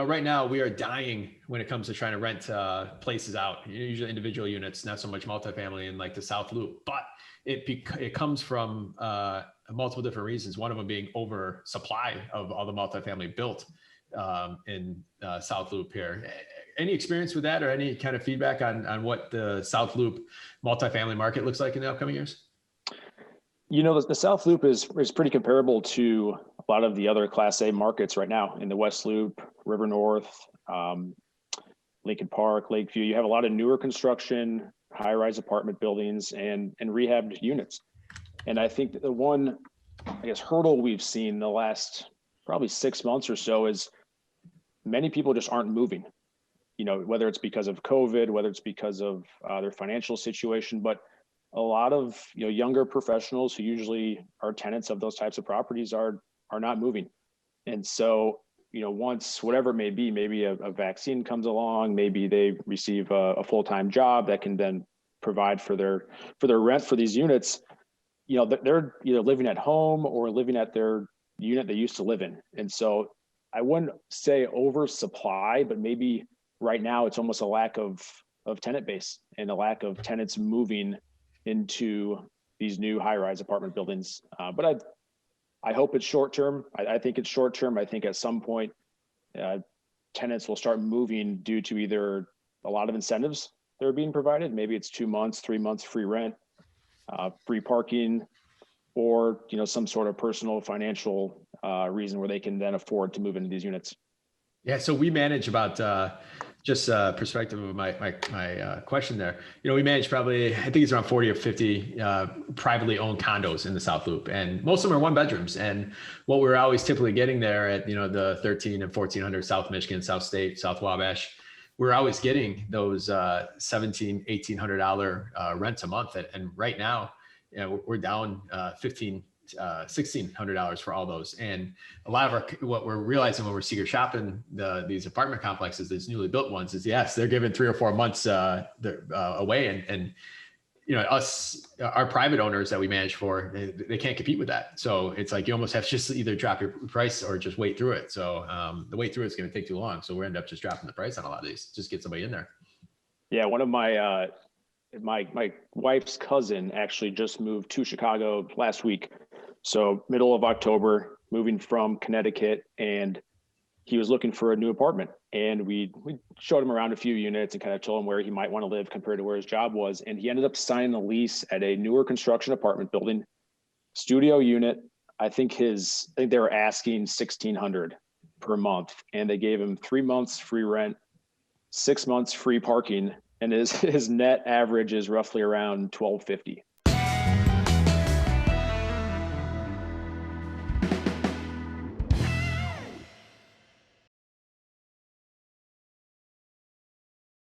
right now we are dying when it comes to trying to rent places out, usually individual units, not so much multifamily in like the South Loop, but it comes from multiple different reasons. One of them being oversupply of all the multifamily built in South Loop here. Any experience with that or any kind of feedback on what the South Loop multifamily market looks like in the upcoming years? The South Loop is pretty comparable to a lot of the other Class A markets right now in the West Loop, River North, Lincoln Park, Lakeview. You have a lot of newer construction, high-rise apartment buildings, and rehabbed units. And I think that the one, hurdle we've seen in the last probably 6 months or so is many people just aren't moving. Whether it's because of COVID, whether it's because of their financial situation, but a lot of younger professionals who usually are tenants of those types of properties are not moving. And so once, whatever it may be, maybe a vaccine comes along, maybe they receive a full-time job that can then provide for their rent for these units, they're either living at home or living at their unit they used to live in. And so I wouldn't say oversupply, but maybe right now it's almost a lack of tenant base and a lack of tenants moving into these new high-rise apartment buildings. But I hope it's short-term. I think it's short-term. I think at some point, tenants will start moving due to either a lot of incentives that are being provided. Maybe it's 2 months, 3 months free rent, free parking, or some sort of personal financial reason where they can then afford to move into these units. Yeah, so we manage about just perspective of my question there. We manage probably, I think it's around 40 or 50 privately owned condos in the South Loop, and most of them are one bedrooms. And what we're always typically getting there at the 13 and 1400 South Michigan, South State, South Wabash, we're always getting those $1,700, $1,800 rents a month. And right now, we're down $1,600 for all those. And a lot of what we're realizing when we're secret shopping these apartment complexes, these newly built ones, is yes, they're giving 3 or 4 months away. And our private owners that we manage for, they can't compete with that. So it's like you almost have to just either drop your price or just wait through it. So the wait through it's going to take too long. So we end up just dropping the price on a lot of these, just get somebody in there. Yeah, one of my wife's cousin actually just moved to Chicago last week. So middle of October, moving from Connecticut, and he was looking for a new apartment. And we showed him around a few units and kind of told him where he might want to live compared to where his job was. And he ended up signing a lease at a newer construction apartment building, studio unit. I think they were asking $1,600 per month, and they gave him 3 months free rent, 6 months free parking, and his net average is roughly around $1,250